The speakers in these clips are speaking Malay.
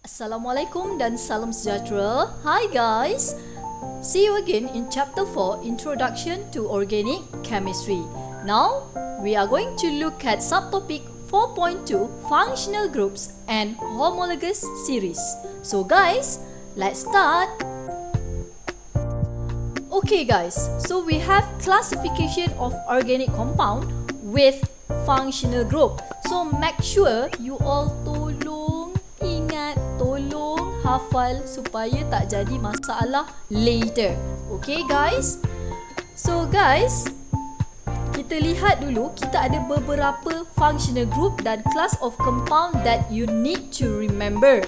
Assalamualaikum dan salam sejahtera. Hi guys. See you again in chapter 4, Introduction to Organic Chemistry. Now, we are going to look at subtopic 4.2, Functional Groups and Homologous Series. So guys, let's start. Okay guys, so we have classification of organic compound with functional group. So make sure you all tolong hafal supaya tak jadi masalah later. Okay guys. So guys, kita lihat dulu, kita ada beberapa functional group dan class of compound that you need to remember.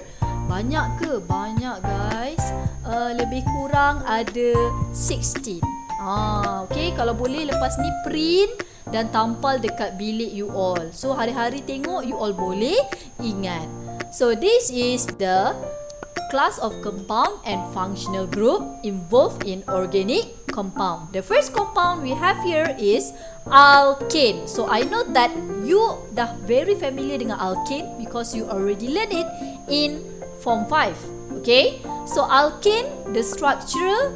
Banyak ke? Banyak guys. Lebih kurang ada 16. Okay, kalau boleh lepas ni print dan tampal dekat bilik you all. So hari-hari tengok, you all boleh ingat. So this is the class of compound and functional group involved in organic compound. The first compound we have here is alkane. So I know that you dah very familiar dengan alkane because you already learned it in Form 5. Okay, so alkane, the structure,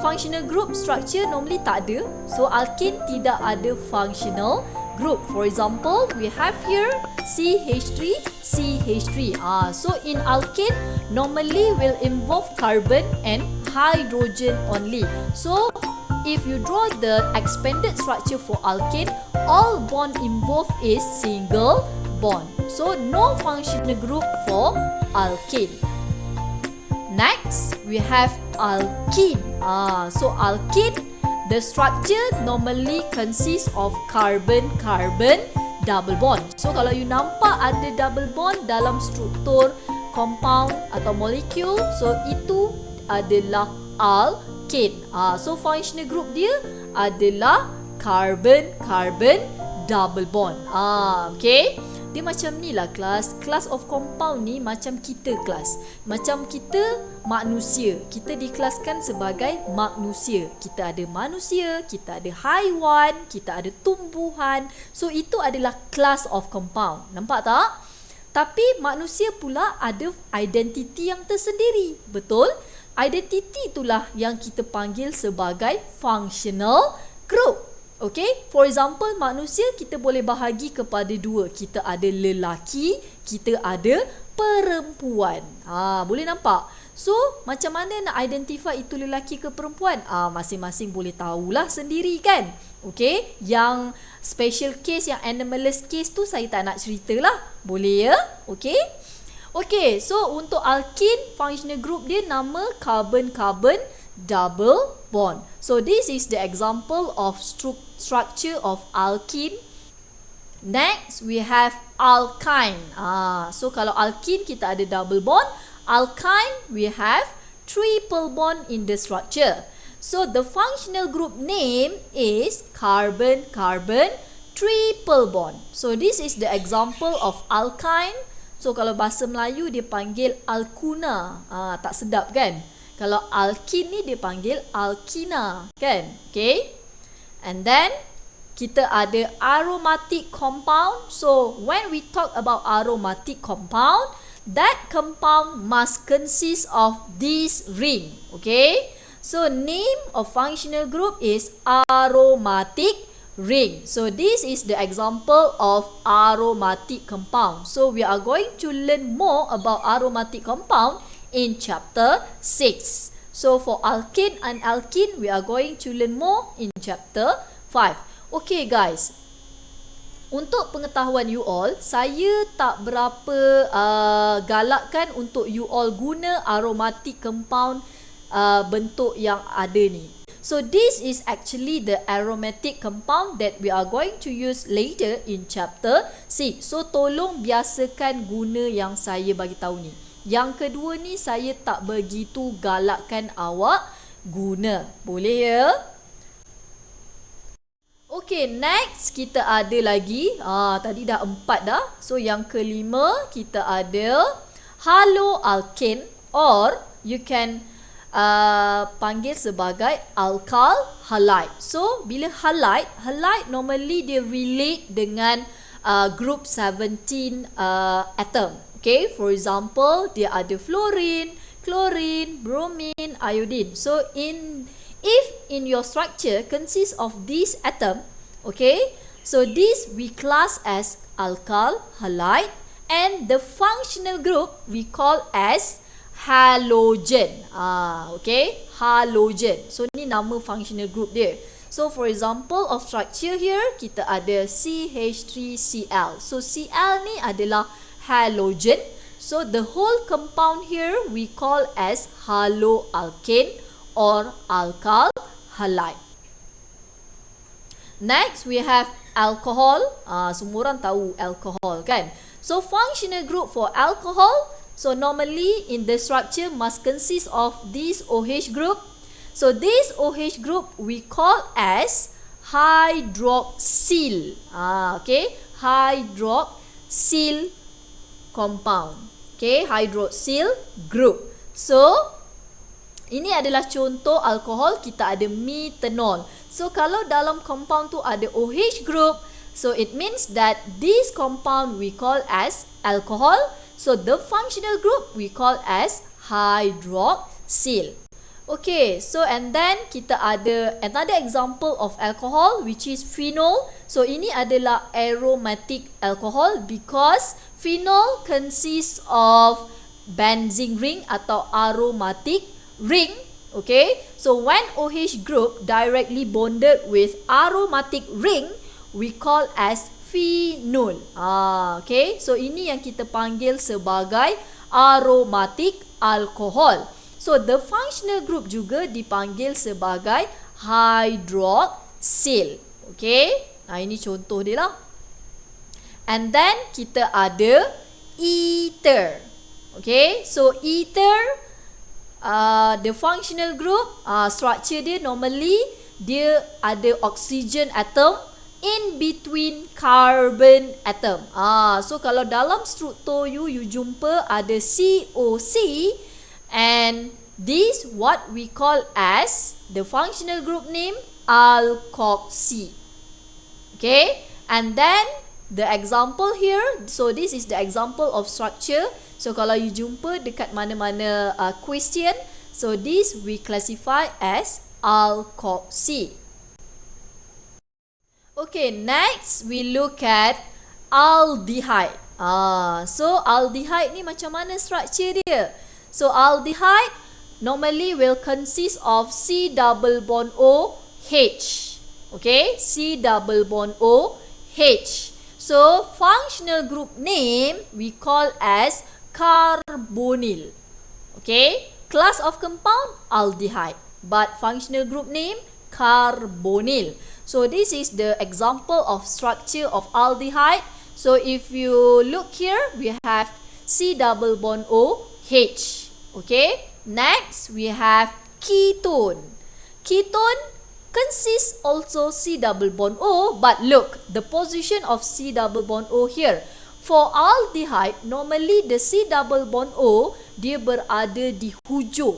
functional group structure normally tak ada. So alkane tidak ada functional group. For example, we have here CH3, CH3. So in alkane, normally will involve carbon and hydrogen only. So if you draw the expanded structure for alkane, all bond involved is single bond. So no functional group for alkane. Next, we have alkene. So alkene, the structure normally consists of carbon-carbon double bond. So kalau you nampak ada double bond dalam struktur compound atau molekul, so itu adalah alkane. So functional group dia adalah carbon-carbon double bond. Okay. Dia macam ni lah kelas. Class of compound ni macam kita kelas. Macam kita manusia. Kita dikelaskan sebagai manusia. Kita ada manusia, kita ada haiwan, kita ada tumbuhan. So itu adalah class of compound. Nampak tak? Tapi manusia pula ada identiti yang tersendiri. Betul? Identiti itulah yang kita panggil sebagai functional group. Okay, for example, manusia kita boleh bahagi kepada dua. Kita ada lelaki, kita ada perempuan. Boleh nampak? So, macam mana nak identify itu lelaki ke perempuan? Masing-masing boleh tahulah sendiri kan? Okay, yang special case, yang anomalous case tu saya tak nak ceritalah. Boleh ya? Okay? Okay, so untuk alkene, functional group dia nama carbon-carbon double bond. So this is the example of structure of alkene. Next, we have alkyne. So kalau alkene kita ada double bond, alkyne we have triple bond in the structure. So the functional group name is carbon-carbon triple bond. So this is the example of alkyne. So kalau bahasa Melayu dia panggil alkuna. Tak sedap kan? Kalau alkene ni dia panggil alkina, kan? Okay. And then kita ada aromatic compound. So when we talk about aromatic compound, that compound must consist of this ring. Okay. So name of functional group is aromatic ring. So this is the example of aromatic compound. So we are going to learn more about aromatic compound in chapter 6. So for alkane and alkene, we are going to learn more in chapter 5. Okay guys, untuk pengetahuan you all, saya tak berapa galakkan untuk you all guna aromatic compound bentuk yang ada ni. So this is actually the aromatic compound that we are going to use later in chapter 6. So tolong biasakan guna yang saya bagi tahu ni. Yang kedua ni saya tak begitu galakkan awak guna. Boleh ya? Okay, next kita ada lagi. Tadi dah 4 dah. So yang kelima kita ada haloalkane, or you can panggil sebagai alkyl halide. So bila halide normally dia relate dengan group 17 atom. Okay, for example, dia ada fluorine, chlorine, bromine, iodine. So if in your structure consists of this atom, okay, so this we class as alkyl halide, and the functional group we call as halogen. Okay, halogen. So ni nama functional group dia. So for example of structure here, kita ada CH3Cl. So Cl ni adalah halogen. So the whole compound here we call as haloalkane or alkyl halide. Next we have alcohol. Semua orang tahu alcohol kan. So functional group for alcohol, so normally in the structure must consist of this OH group. So this OH group we call as hydroxyl. Okay, hydroxyl compound. Okay, hydroxyl group. So ini adalah contoh alkohol. Kita ada methanol. So kalau dalam compound tu ada OH group, so it means that this compound we call as alcohol. So the functional group we call as hydroxyl. Okay, so and then kita ada another example of alcohol which is phenol. So ini adalah aromatic alcohol because phenol consists of benzene ring atau aromatic ring. Okay, so when OH group directly bonded with aromatic ring, we call as phenol. Okay, so ini yang kita panggil sebagai aromatic alcohol. So the functional group juga dipanggil sebagai hydroxyl. Okay, ini contoh dia lah. And then kita ada ether. Okay, so ether, the functional group, structure dia normally dia ada oxygen atom in between carbon atom. So kalau dalam struktur you jumpa ada COC, and this what we call as the functional group name alkoxy. Okay, and then the example here, so this is the example of structure. So kalau you jumpa dekat mana-mana question, so this we classify as alkoxy. Okay, next we look at aldehyde. So aldehyde ni macam mana structure dia? So aldehyde normally will consist of C double bond O H. Okay, C double bond O H. So functional group name we call as carbonyl. Okay, class of compound aldehyde, but functional group name carbonyl. So this is the example of structure of aldehyde. So if you look here, we have C double bond O H. Okay, next we have ketone. Ketone consists also C double bond O, but look the position of C double bond O here. For aldehyde, normally the C double bond O dia berada di hujung.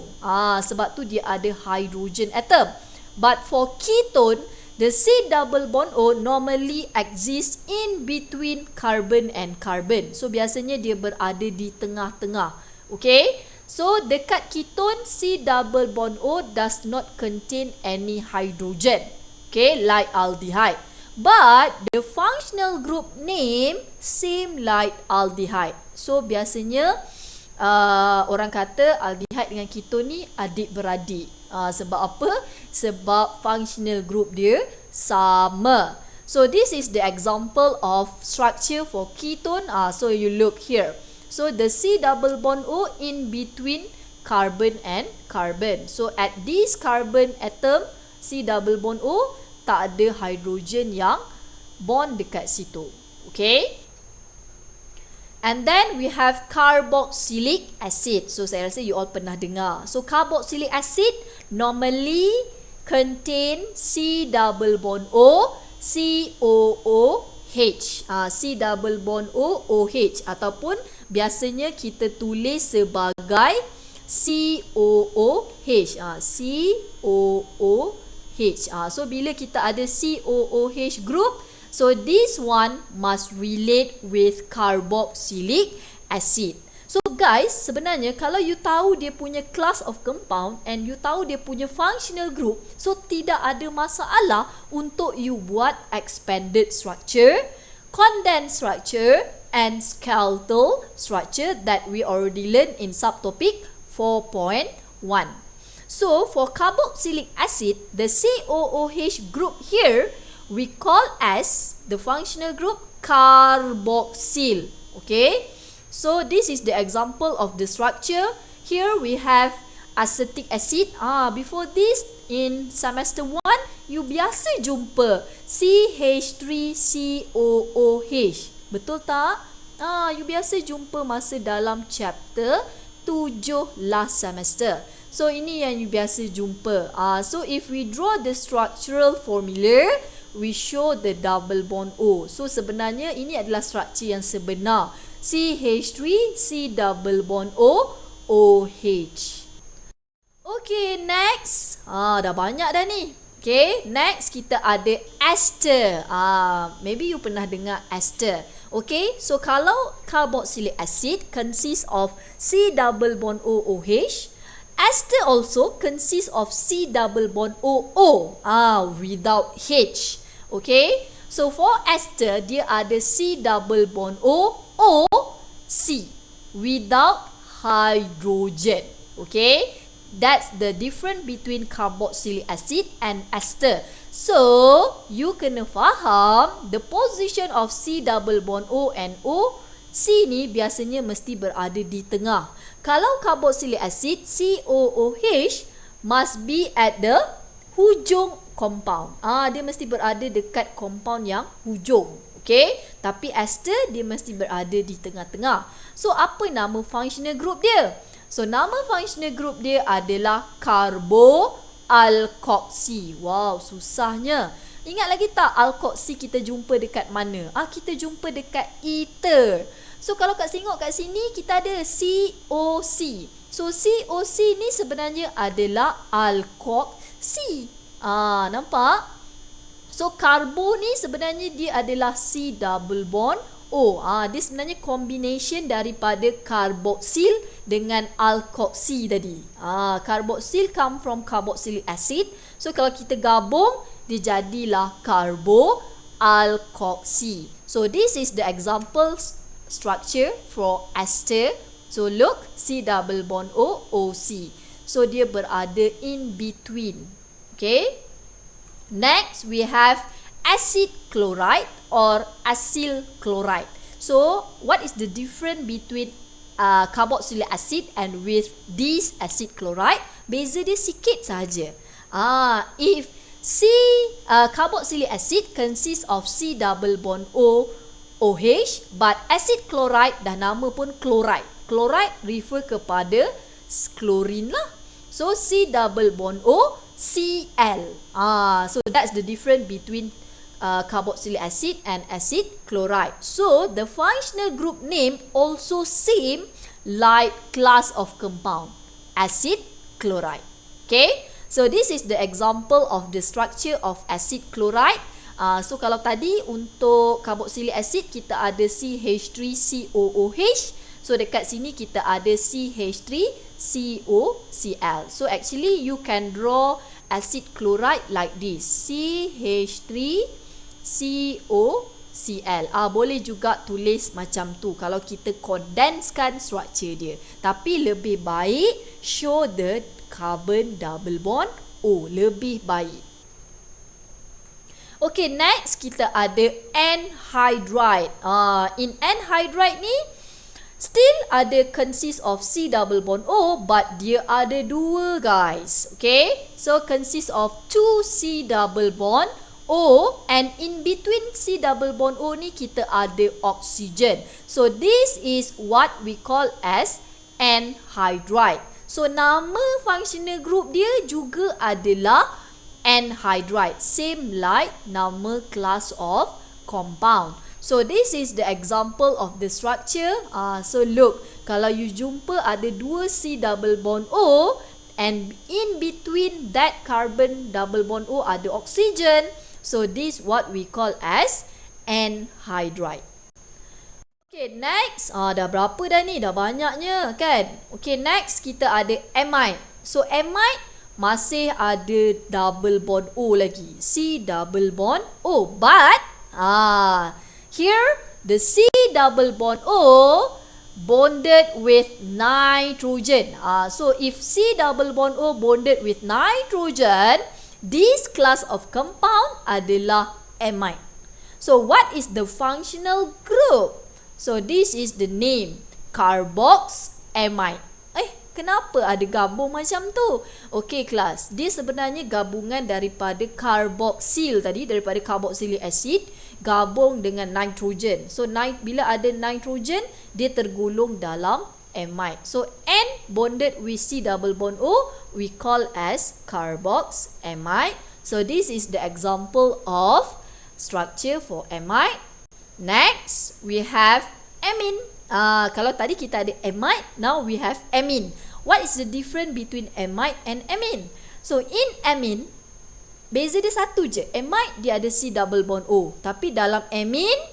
Sebab tu dia ada hydrogen atom. But for ketone, the C double bond O normally exists in between carbon and carbon. So biasanya dia berada di tengah-tengah. Okay, so dekat ketone, C double bond O does not contain any hydrogen. Okay, like aldehyde. But the functional group name same like aldehyde. So biasanya orang kata aldehyde dengan ketone ni adik-beradik. Sebab apa? Sebab functional group dia sama. So this is the example of structure for ketone. So you look here. So the C double bond O in between carbon and carbon. So at this carbon atom, C double bond O, tak ada hydrogen yang bond dekat situ. Okay. And then we have carboxylic acid. So saya rasa you all pernah dengar. So carboxylic acid normally contain C double bond O, COOH. C double bond O, OH. Ataupun biasanya kita tulis sebagai COOH. COOH. So bila kita ada COOH group, so this one must relate with carboxylic acid. guys, sebenarnya kalau you tahu dia punya class of compound and you tahu dia punya functional group, so tidak ada masalah untuk you buat expanded structure, condensed structure and skeletal structure that we already learned in subtopic 4.1. So for carboxylic acid, the COOH group here we call as the functional group carboxyl. Okay, so this is the example of the structure. Here we have acetic acid. Before this in semester 1 you biasa jumpa CH3COOH. Betul tak? You biasa jumpa masa dalam chapter 7 last semester. So ini yang you biasa jumpa. So if we draw the structural formula, we show the double bond O. So sebenarnya ini adalah struktur yang sebenar. CH3 C double bond O OH. Okay, next. Dah banyak dah ni. Okay, next kita ada ester. Maybe you pernah dengar ester. Okay, so kalau carboxylic acid consists of C double bond O OH, ester also consists of C double bond OO without H. Okay, so for ester dia ada C double bond O C without hydrogen. Okay, that's the difference between carboxylic acid and ester. So you kena faham the position of C double bond O and O. C ni biasanya mesti berada di tengah. Kalau carboxylic acid, COOH must be at the hujung compound. Dia mesti berada dekat compound yang hujung. Okay, tapi ester dia mesti berada di tengah-tengah. So apa nama functional group dia? So nama functional group dia adalah carboalkoxy. Wow, susahnya. Ingat lagi tak alkoxy kita jumpa dekat mana? Kita jumpa dekat ether. So kalau Kak tengok kat sini kita ada COC. So COC ni sebenarnya adalah alkoxy. Nampak? So karbo ni sebenarnya dia adalah C double bond O. Dia sebenarnya combination daripada carboxyl dengan alkoxy tadi. Carboxyl come from carboxylic acid. So kalau kita gabung, dia jadilah carboalkoxy. So this is the example structure for ester. So look, C double bond O, OC. So dia berada in between. Okay. Next we have acid chloride or acyl chloride. So what is the difference between carboxylic acid and with this acid chloride? Beza dia sikit saja. If carboxylic acid consists of C double bond O OH, but acid chloride dah nama pun chloride. Chloride refer kepada chlorine lah. So C double bond O Cl. So that's the difference between carboxylic acid and acid chloride. So the functional group name also same like class of compound, acid chloride. Okay, so this is the example of the structure of acid chloride. So kalau tadi untuk carboxylic acid kita ada CH3COOH. So dekat sini kita ada CH3COCl. So actually you can draw acid chloride like this, CH3COCl. Boleh juga tulis macam tu kalau kita condensekan structure dia. Tapi lebih baik show the carbon double bond O, lebih baik. Okay, next kita ada anhydride. In anhydride ni still ada consist of C double bond O, but dia ada dua guys. Okay, so consist of 2 C double bond O, and in between C double bond O ni kita ada oxygen. So this is what we call as anhydride. So nama functional group dia juga adalah anhydride, same like nama class of compound. So this is the example of the structure. So look, kalau you jumpa ada dua C double bond O and in between that carbon double bond O ada oxygen. So this what we call as anhydride. Okay, Okay, next. Dah berapa dah ni? Dah banyaknya kan? Okay, next kita ada amide. So, amide masih ada double bond O lagi. C double bond O. But, here, the C double bond O bonded with nitrogen. So, if C double bond O bonded with nitrogen, this class of compound adalah amide. So, what is the functional group? So, this is the name, carboxamide. Kenapa ada gabung macam tu? Okey kelas, dia sebenarnya gabungan daripada carboxyl tadi, daripada carboxylic acid, gabung dengan nitrogen. So, bila ada nitrogen, dia tergolong dalam amide. So, N bonded with C double bond O, we call as carboxamide. So, this is the example of structure for amide. Next, we have amine. Kalau tadi kita ada amide, now we have amine. What is the difference between amide and amine? So, in amine, beza dia satu je. Amide, dia ada C double bond O. Tapi dalam amine,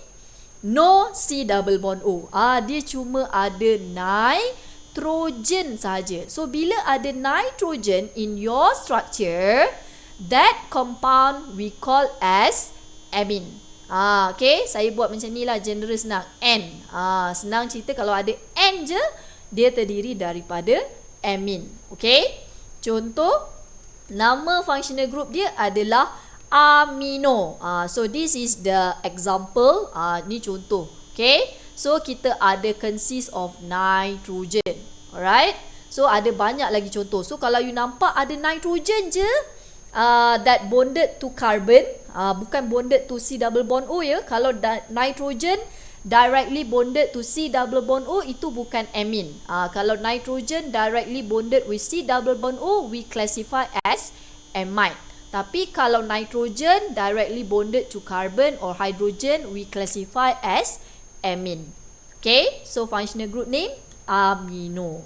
no C double bond O. Dia cuma ada nitrogen saja. So, bila ada nitrogen in your structure, that compound we call as amine. Okay, saya buat macam ni lah, general senang. N. Senang cerita kalau ada N je, dia terdiri daripada amine. Okay, contoh, nama functional group dia adalah amino. So, this is the example. Ni contoh. Okay, so kita ada consist of nitrogen. Alright, so ada banyak lagi contoh. So, kalau you nampak ada nitrogen je, that bonded to carbon, bukan bonded to C double bond O ya. Kalau nitrogen directly bonded to C double bond O, itu bukan amine. Kalau nitrogen directly bonded with C double bond O, we classify as amide. Tapi kalau nitrogen directly bonded to carbon or hydrogen, we classify as amine. Okay, so functional group name amino.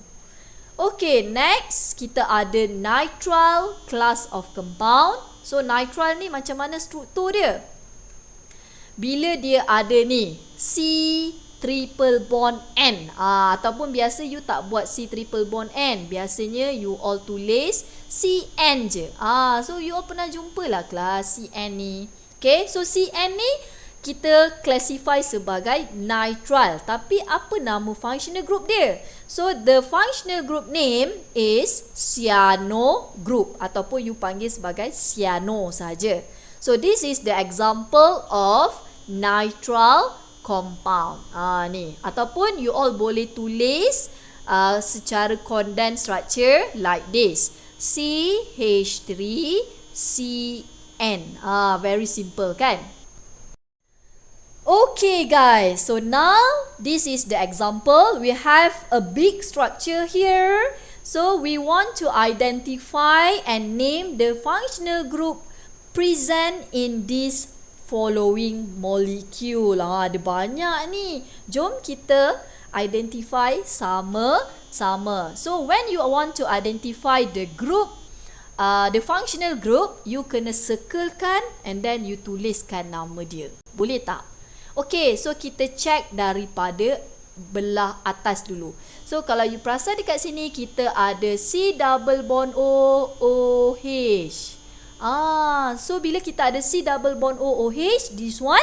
Okay, next kita ada nitrile class of compound. So, nitrile ni macam mana struktur dia? Bila dia ada ni, C triple bond N. Ataupun biasa you tak buat C triple bond N. Biasanya you all tulis CN je. So, you all pernah jumpa lah kelas CN ni. Okay, so CN ni kita classify sebagai nitrile. Tapi apa nama functional group dia? So, the functional group name is cyano group. Ataupun you panggil sebagai cyano saja. So, this is the example of nitrile compound. Ni. Ataupun you all boleh tulis secara condensed structure like this. CH3CN. Very simple kan? Okay guys, so now this is the example. We have a big structure here. So we want to identify and name the functional group present in this following molecule. Ada banyak ni. Jom kita identify sama-sama. So when you want to identify the group, the functional group, you kena circlekan and then you tuliskan nama dia. Boleh tak? Okay, so kita check daripada belah atas dulu. So, kalau you perasan dekat sini, kita ada C double bond O, OH. So bila kita ada C double bond O, OH, this one,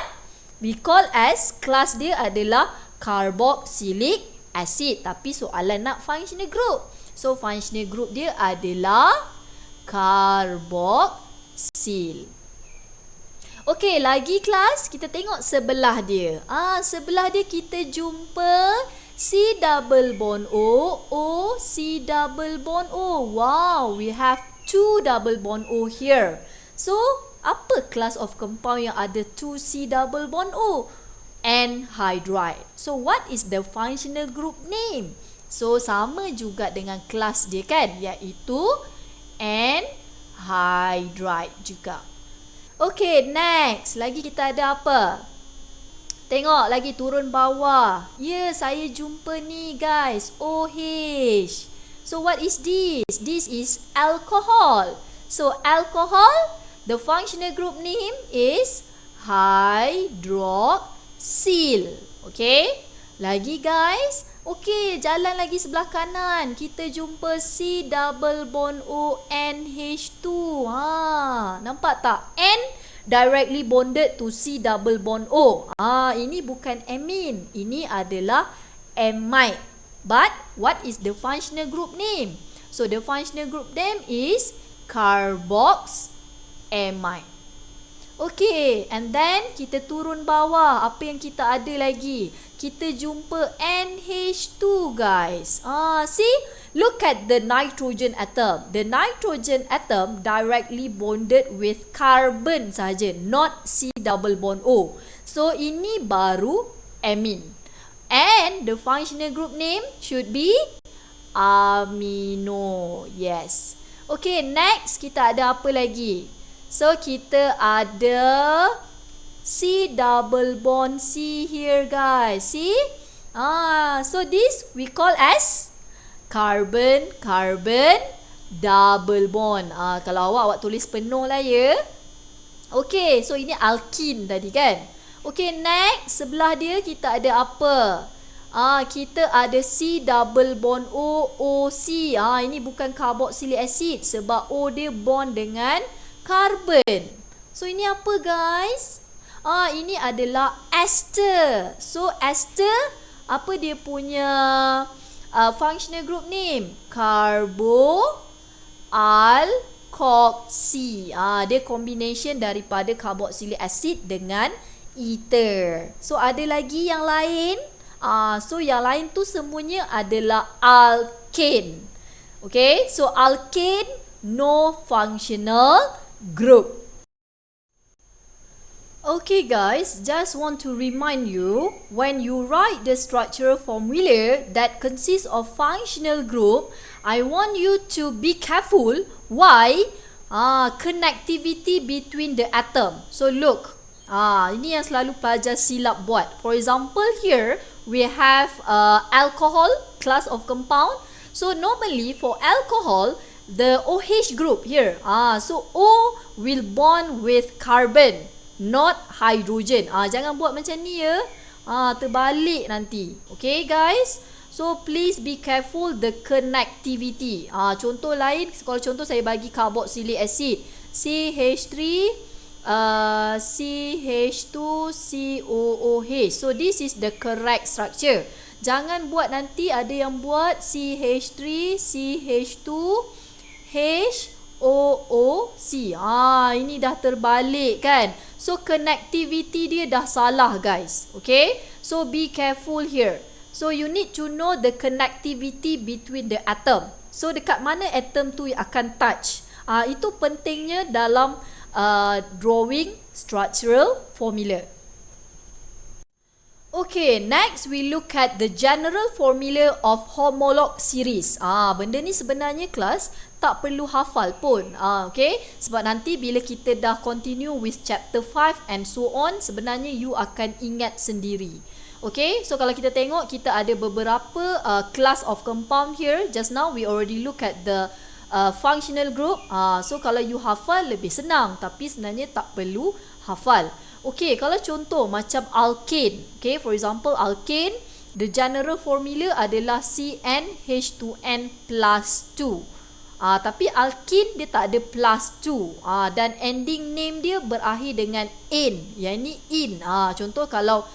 we call as, class dia adalah carboxylic acid. Tapi soalan nak functional group. So, functional group dia adalah carboxyl. Okey, lagi kelas, kita tengok sebelah dia. Sebelah dia kita jumpa C double bond O, O, C double bond O. Wow, we have 2 double bond O here. So, apa class of compound yang ada 2 C double bond O? Anhydride. So, what is the functional group name? So, sama juga dengan kelas dia kan, iaitu anhydride juga. Okay, next. Lagi kita ada apa? Tengok lagi turun bawah. Saya jumpa ni guys. OH. So, what is this? This is alcohol. So, alcohol, the functional group name is hydroxyl. Okay? Lagi guys. Okey, jalan lagi sebelah kanan. Kita jumpa C double bond O NH2. Nampak tak? N directly bonded to C double bond O. Ini bukan amine. Ini adalah amide. But what is the functional group name? So the functional group name is carboxamide. Okay, and then kita turun bawah. Apa yang kita ada lagi? Kita jumpa NH2 guys. See? Look at the nitrogen atom. The nitrogen atom directly bonded with carbon saja, not C double bond O. So ini baru amine. And the functional group name should be amino. Yes. Okay, next kita ada apa lagi? So kita ada C double bond C here guys. See? So this we call as carbon double bond. Kalau awak tulis penuh lah ya. Okay, so ini alkene tadi kan. Okay, next sebelah dia kita ada apa? Kita ada C double bond O OC. Ini bukan carboxylic acid sebab O dia bond dengan carbon. So ini apa guys? Ini adalah ester. So ester, apa dia punya functional group name? Carboalkoxy. Dia combination daripada carboxylic acid dengan ether. So ada lagi yang lain. So yang lain tu semuanya adalah alkane. Okay, so alkane no functional group. Okay guys, just want to remind you, when you write the structural formula that consists of functional group, I want you to be careful. Why? Connectivity between the atom. So look, ini yang selalu pelajar silap buat. For example here, we have alcohol, class of compound. So normally for alcohol, the OH group here, so O will bond with carbon, not hydrogen. Jangan buat macam ni ya. Terbalik nanti. Okay guys. So please be careful the connectivity. Contoh lain, kalau contoh saya bagi carboxylic acid, CH3 CH2 COOH. So this is the correct structure. Jangan buat nanti ada yang buat CH3 CH2 HOOC. Ini dah terbalik kan. So connectivity dia dah salah guys. Okay. So be careful here. So you need to know the connectivity between the atom. So dekat mana atom tu akan touch. Itu pentingnya dalam drawing structural formula. Okay, next we look at the general formula of homolog series. Benda ni sebenarnya kelas tak perlu hafal pun. Okay, sebab nanti bila kita dah continue with chapter 5 and so on, sebenarnya you akan ingat sendiri. Okay, so kalau kita tengok, kita ada beberapa class of compound here. Just now we already look at the functional group. So kalau you hafal lebih senang, tapi sebenarnya tak perlu hafal. Okay, kalau contoh macam alkane. Okay, for example alkane, the general formula adalah CnH2n plus 2. Tapi alkene dia tak ada plus 2. Dan ending name dia berakhir dengan in. Yang ni in. Contoh kalau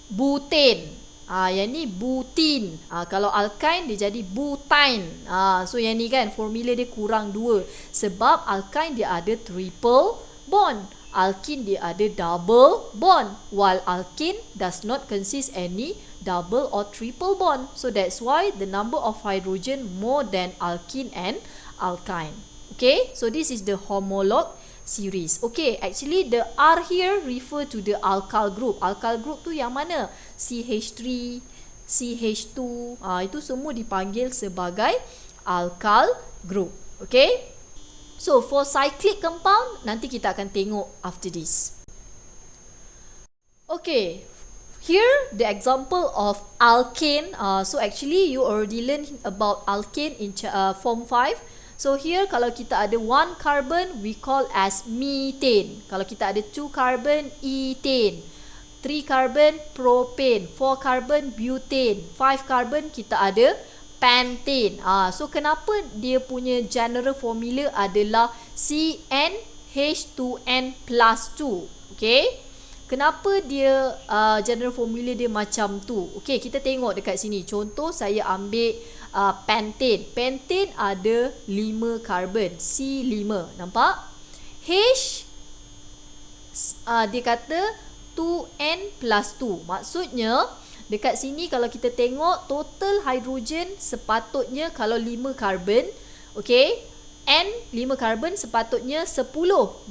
butane. Yang ni butin. Kalau alkyne dia jadi butyne. So yang ni kan formula dia kurang 2. Sebab alkyne dia ada triple bond. Alkene dia ada double bond. While alkene does not consist any double or triple bond. So that's why the number of hydrogen more than alkene and alkyne. Okay, so this is the homolog series. Okay, actually the R here refer to the alkyl group. Alkyl group tu yang mana? CH3, CH2, itu semua dipanggil sebagai alkyl group. Okay, so for cyclic compound nanti kita akan tengok after this. Okay, here the example of alkane. So actually you already learned about alkane in form 5. So here kalau kita ada 1 carbon we call as methane. Kalau kita ada 2 carbon, ethane. 3 carbon propane, 4 carbon butane, 5 carbon kita ada pentane. So kenapa dia punya general formula adalah CnH2n plus 2? Okay, kenapa dia general formula dia macam tu? Okay, kita tengok dekat sini. Contoh saya ambil pentane. Pentane ada 5 carbon, C5. Nampak? H dia kata 2n plus 2. Maksudnya dekat sini kalau kita tengok total hidrogen sepatutnya kalau 5 carbon, okay, N 5 carbon sepatutnya 10.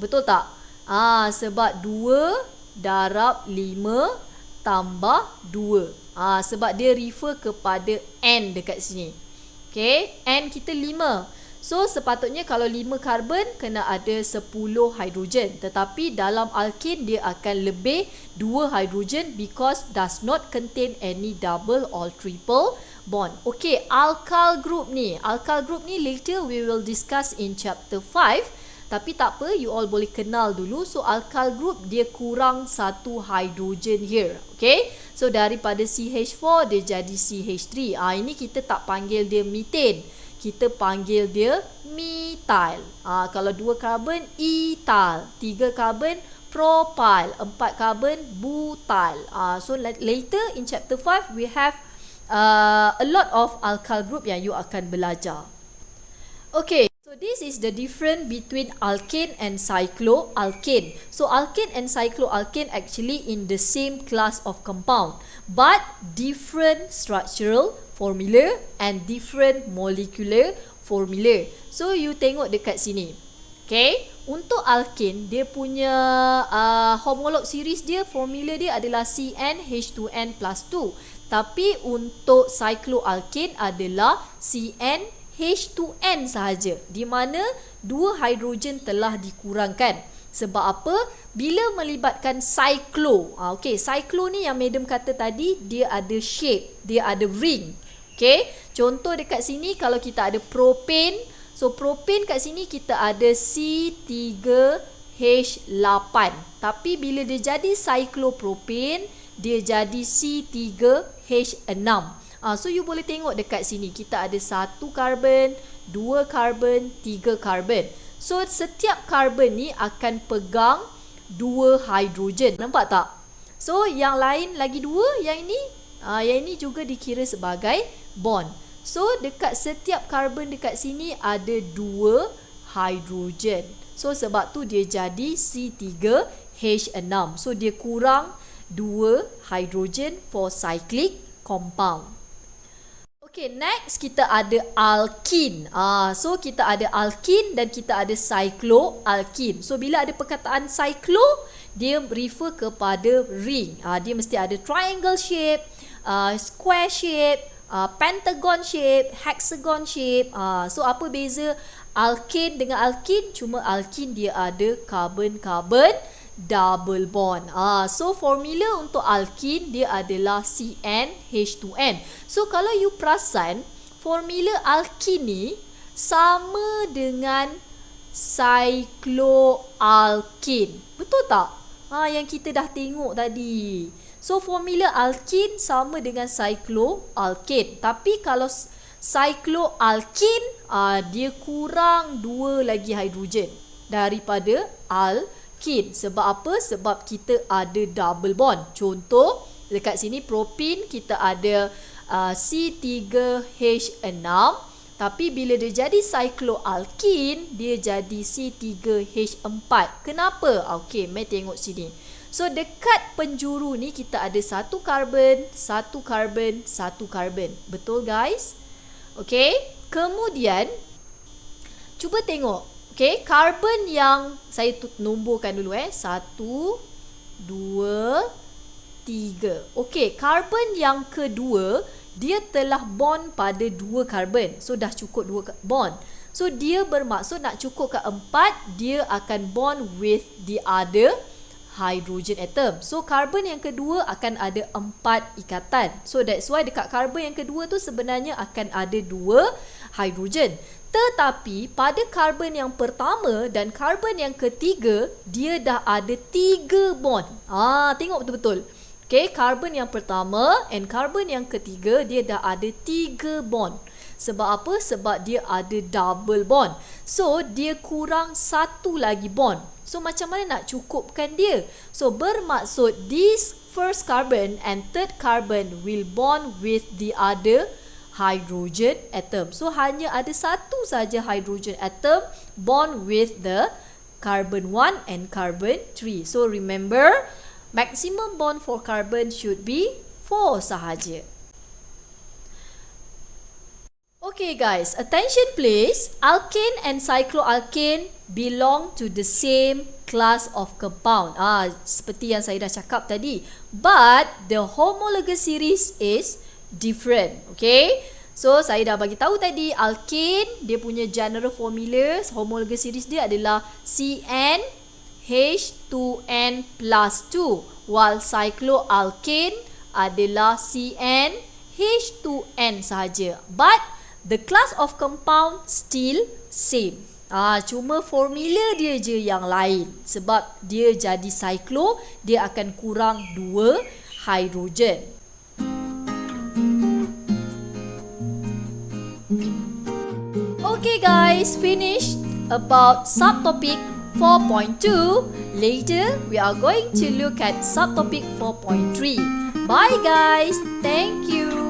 Betul tak? Sebab 2 darab 5 tambah 2. Sebab dia refer kepada N dekat sini. Okay, N kita 5. So sepatutnya kalau 5 karbon kena ada 10 hidrogen. Tetapi dalam alkane dia akan lebih 2 hidrogen because does not contain any double or triple bond. Okay, alkyl group ni. Alkyl group ni later we will discuss in chapter 5. Tapi tak apa, you all boleh kenal dulu. So alkyl group dia kurang 1 hidrogen here. Okay, so daripada CH4 dia jadi CH3. Ini kita tak panggil dia methane, kita panggil dia methyl. Kalau 2 karbon ethyl, 3 karbon propyl, 4 karbon butyl. So later in chapter 5 we have a lot of alkyl group yang you akan belajar. Okay, so this is the difference between alkane and cycloalkane. So alkane and cycloalkane actually in the same class of compound but different structural formula and different molecular formula. So you tengok dekat sini. Okay, untuk alkane dia punya homolog series dia, formula dia adalah CnH2n plus 2. Tapi untuk cycloalkane adalah CnH2n sahaja, di mana 2 hidrogen telah dikurangkan. Sebab apa? Bila melibatkan cyclo. Okay, cyclo ni yang madam kata tadi, dia ada shape, dia ada ring. Okay, contoh dekat sini kalau kita ada propane. So propane kat sini kita ada C3H8. Tapi bila dia jadi cyclopropane, dia jadi C3H6. So you boleh tengok dekat sini kita ada 1 karbon, 2 karbon, 3 karbon. So setiap karbon ni akan pegang 2 hidrogen. Nampak tak? So yang lain lagi 2, yang ini juga dikira sebagai bond. So dekat setiap karbon dekat sini ada 2 hidrogen. So sebab tu dia jadi C3H6. So dia kurang 2 hidrogen for cyclic compound. Okay, next kita ada alkene. So kita ada alkene dan kita ada cycloalkene. So bila ada perkataan cyclo, dia refer kepada ring. Dia mesti ada triangle shape, square shape, pentagon shape, hexagon shape. So apa beza alkane dengan alkene? Cuma alkene dia ada carbon-carbon double bond. So formula untuk alkene dia adalah CnH2n. So kalau you perasan, formula alkene ni sama dengan cycloalkane. Betul tak? Yang kita dah tengok tadi. So formula alkene sama dengan cycloalkane. Tapi kalau cycloalkane dia kurang 2 lagi hidrogen daripada alkene. Sebab apa? Sebab kita ada double bond. Contoh dekat sini propane kita ada C3H6. Tapi bila dia jadi cycloalkene, dia jadi C3H4. Kenapa? Okey, mari tengok sini. So dekat penjuru ni kita ada 1 karbon, 1 karbon, 1 karbon. Betul guys? Okey. Kemudian cuba tengok. Okey, karbon yang saya nomborkan dulu 1, 2, 3. Okey, karbon yang kedua dia telah bond pada 2 karbon. So dah cukup 2 bond. So dia bermaksud nak cukup ke 4, dia akan bond with the other hydrogen atom. So karbon yang kedua akan ada 4 ikatan. So that's why dekat karbon yang kedua tu sebenarnya akan ada 2 hidrogen. Tetapi pada karbon yang pertama dan karbon yang ketiga, dia dah ada 3 bond. Tengok betul-betul. Okay, karbon yang pertama and karbon yang ketiga dia dah ada 3 bond. Sebab apa? Sebab dia ada double bond. So, dia kurang satu lagi bond. So, macam mana nak cukupkan dia? So, bermaksud this first carbon and third carbon will bond with the other hydrogen atom. So, hanya ada satu saja hydrogen atom bond with the carbon 1 and carbon 3. So, remember, maximum bond for carbon should be 4 sahaja. Okay guys, attention please. Alkane and cycloalkane belong to the same class of compound. Seperti yang saya dah cakap tadi. But the homologous series is different. Okay. So saya dah bagi tahu tadi alkane dia punya general formula homologous series dia adalah CnH2n plus 2, while cycloalkane adalah CnH2n sahaja. But the class of compound still same. Cuma formula dia je yang lain. Sebab dia jadi cyclo, dia akan kurang 2 hidrogen. Okay guys, finished about subtopic 4.2. Later, we are going to look at subtopic 4.3. Bye guys. Thank you.